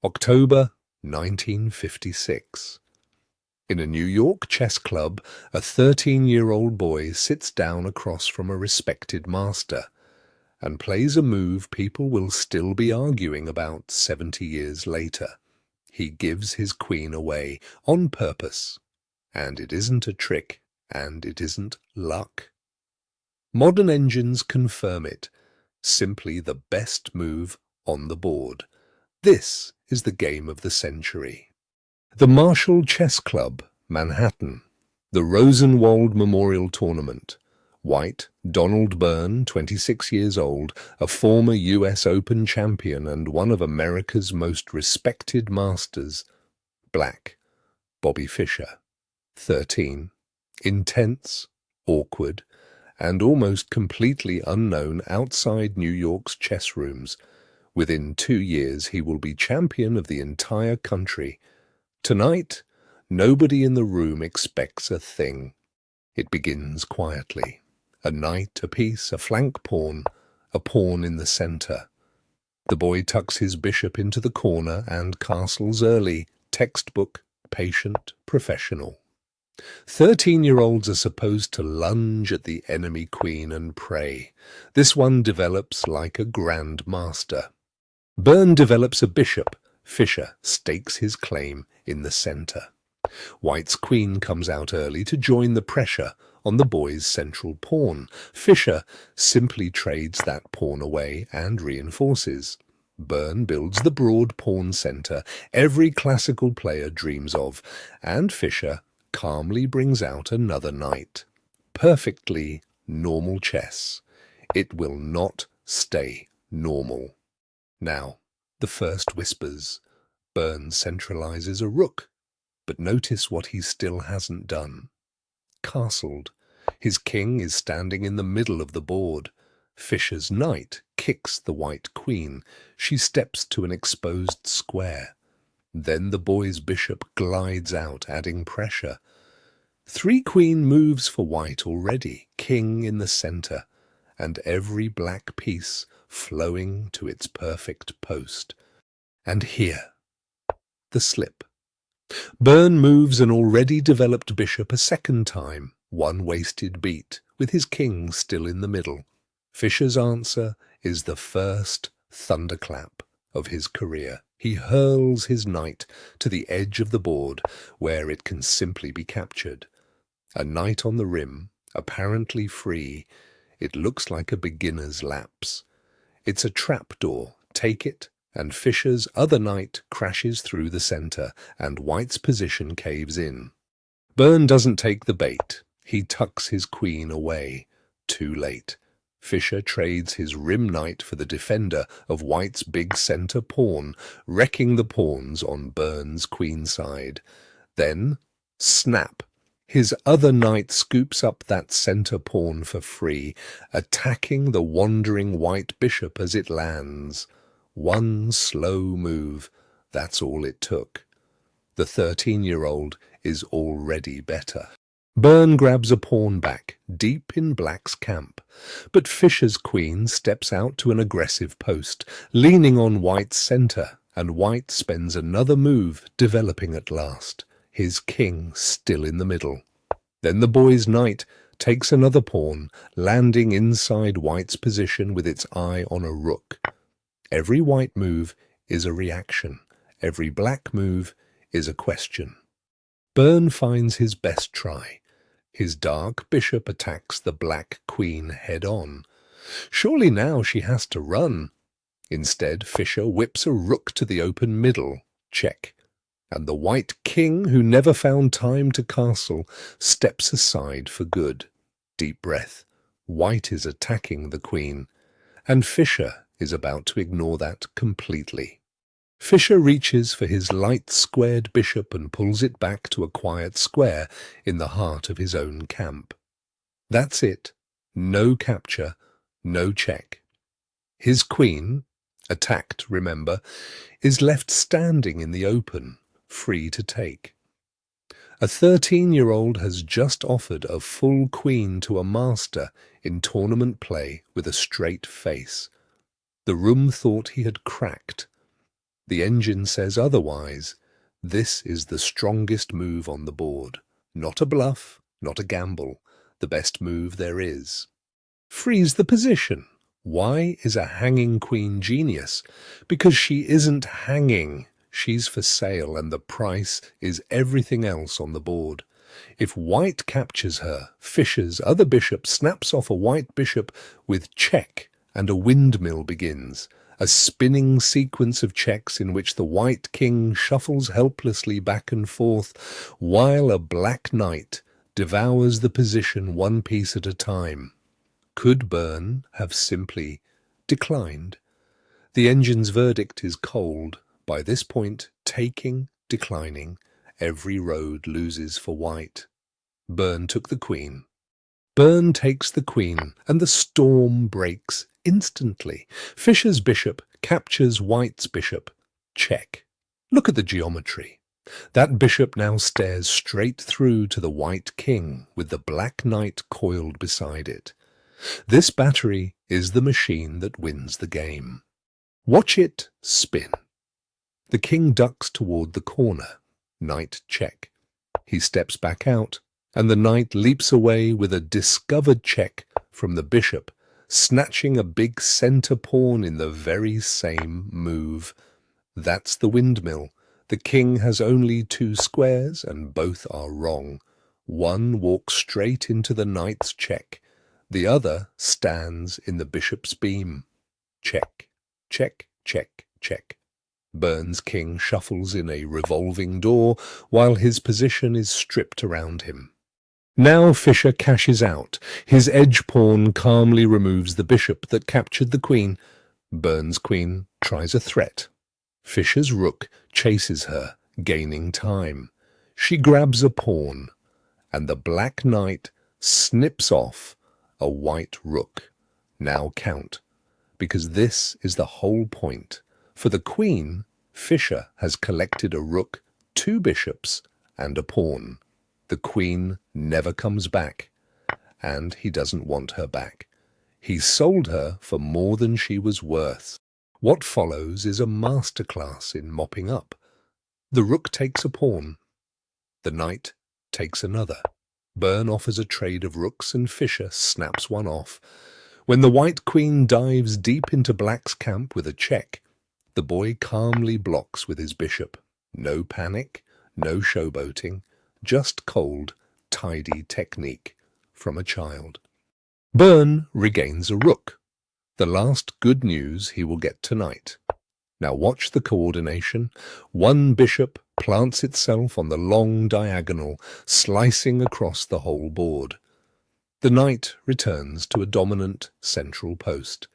October 1956. In a New York chess club, a 13-year-old boy sits down across from a respected master and plays a move people will still be arguing about 70 years later. He gives his queen away on purpose, and it isn't a trick, and it isn't luck. Modern engines confirm it, simply the best move on the board. This is the game of the century. The Marshall Chess Club, Manhattan. The Rosenwald Memorial Tournament. White, Donald Byrne, 26 years old, a former US Open champion and one of America's most respected masters. Black, Bobby Fischer, 13. Intense, awkward, and almost completely unknown outside New York's chess rooms. Within 2 years he will be champion of the entire country. Tonight, nobody in the room expects a thing. It begins quietly. A knight, a piece, a flank pawn, a pawn in the center. The boy tucks his bishop into the corner and castles early, textbook, patient, professional. 13-year-olds are supposed to lunge at the enemy queen and pray. This one develops like a grand master. Byrne develops a bishop. Fischer stakes his claim in the center. White's queen comes out early to join the pressure on the boy's central pawn. Fischer simply trades that pawn away and reinforces. Byrne builds the broad pawn center every classical player dreams of, and Fischer calmly brings out another knight. Perfectly normal chess. It will not stay normal. Now, the first whispers. Byrne centralizes a rook, but notice what he still hasn't done. Castled. His king is standing in the middle of the board. Fischer's knight kicks the white queen. She steps to an exposed square. Then the boy's bishop glides out, adding pressure. 3-queen moves for white already, king in the center, and every black piece flowing to its perfect post. And here, the slip. Byrne moves an already developed bishop a second time, one wasted beat, with his king still in the middle. Fischer's answer is the first thunderclap of his career. He hurls his knight to the edge of the board, where it can simply be captured. A knight on the rim, apparently free. It looks like a beginner's lapse. It's a trapdoor. Take it, and Fischer's other knight crashes through the center, and White's position caves in. Byrne doesn't take the bait. He tucks his queen away. Too late. Fischer trades his rim knight for the defender of White's big center pawn, wrecking the pawns on Byrne's queen side. Then, snap! His other knight scoops up that center pawn for free, attacking the wandering white bishop as it lands. One slow move, that's all it took. The 13-year-old is already better. Byrne grabs a pawn back, deep in black's camp, but Fischer's queen steps out to an aggressive post, leaning on white's center, and white spends another move, developing at last, his king still in the middle. Then the boy's knight takes another pawn, landing inside white's position with its eye on a rook. Every white move is a reaction. Every black move is a question. Byrne finds his best try. His dark bishop attacks the black queen head-on. Surely now she has to run. Instead, Fischer whips a rook to the open middle. Check. And the white king, who never found time to castle, steps aside for good. Deep breath. White is attacking the queen, and Fischer is about to ignore that completely. Fischer reaches for his light-squared bishop and pulls it back to a quiet square in the heart of his own camp. That's it. No capture, no check. His queen, attacked, remember, is left standing in the open, free to take. A 13-year-old has just offered a full queen to a master in tournament play with a straight face. The room thought he had cracked. The engine says otherwise. This is the strongest move on the board. Not a bluff, not a gamble. The best move there is. Freeze the position. Why is a hanging queen genius? Because she isn't hanging. She's for sale, and the price is everything else on the board. If white captures her, Fischer's other bishop snaps off a white bishop with check, and a windmill begins, a spinning sequence of checks in which the white king shuffles helplessly back and forth, while a black knight devours the position one piece at a time. Could Byrne have simply declined? The engine's verdict is cold. By this point, taking, declining, every road loses for white. Byrne took the queen. Byrne takes the queen, and the storm breaks instantly. Fischer's bishop captures white's bishop. Check. Look at the geometry. That bishop now stares straight through to the white king, with the black knight coiled beside it. This battery is the machine that wins the game. Watch it spin. The king ducks toward the corner. Knight check. He steps back out, and the knight leaps away with a discovered check from the bishop, snatching a big center pawn in the very same move. That's the windmill. The king has only 2 squares, and both are wrong. One walks straight into the knight's check. The other stands in the bishop's beam. Check, check, check, check. Byrne's king shuffles in a revolving door while his position is stripped around him. Now Fischer cashes out. His edge pawn calmly removes the bishop that captured the queen. Byrne's queen tries a threat. Fischer's rook chases her, gaining time. She grabs a pawn, and the black knight snips off a white rook. Now count, because this is the whole point. For the queen, Fischer has collected a rook, 2 bishops, and a pawn. The queen never comes back, and he doesn't want her back. He sold her for more than she was worth. What follows is a masterclass in mopping up. The rook takes a pawn. The knight takes another. Byrne offers a trade of rooks, and Fischer snaps one off. When the white queen dives deep into black's camp with a check, the boy calmly blocks with his bishop. No panic, no showboating, just cold, tidy technique from a child. Byrne regains a rook, the last good news he will get tonight. Now watch the coordination. One bishop plants itself on the long diagonal, slicing across the whole board. The knight returns to a dominant central post.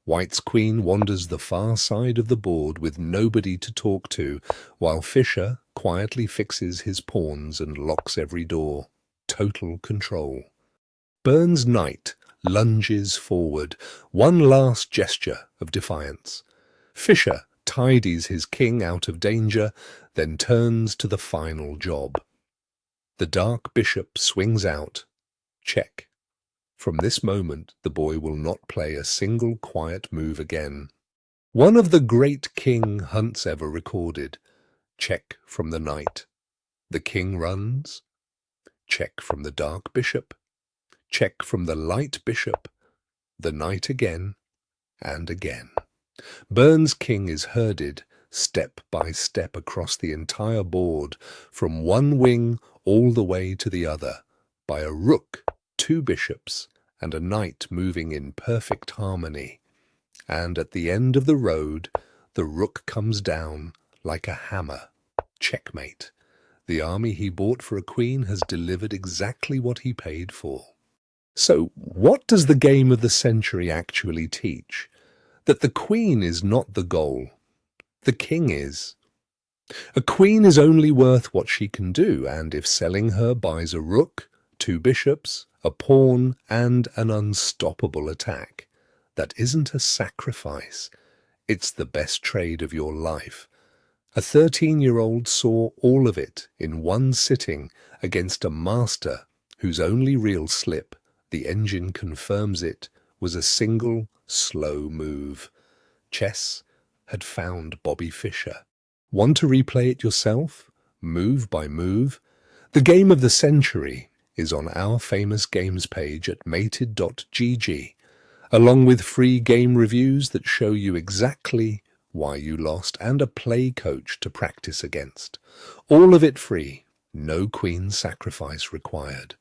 White's queen wanders the far side of the board with nobody to talk to, while Fischer quietly fixes his pawns and locks every door. Total control. Byrne's knight lunges forward, one last gesture of defiance. Fischer tidies his king out of danger, then turns to the final job. The dark bishop swings out. Check. From this moment, the boy will not play a single quiet move again. One of the great king hunts ever recorded. Check from the knight. The king runs. Check from the dark bishop. Check from the light bishop. The knight again and again. Byrne's king is herded step by step across the entire board, from one wing all the way to the other, by a rook, 2 bishops, and a knight moving in perfect harmony. And at the end of the road, the rook comes down like a hammer. Checkmate. The army he bought for a queen has delivered exactly what he paid for. So, what does the game of the century actually teach? That the queen is not the goal. The king is. A queen is only worth what she can do, and if selling her buys a rook, 2 bishops, a pawn, and an unstoppable attack, that isn't a sacrifice. It's the best trade of your life. A 13-year-old saw all of it in one sitting against a master whose only real slip, the engine confirms it, was a single, slow move. Chess had found Bobby Fischer. Want to replay it yourself, move by move? The game of the century is on our famous games page at mated.gg, along with free game reviews that show you exactly why you lost and a play coach to practice against. All of it free, no queen sacrifice required.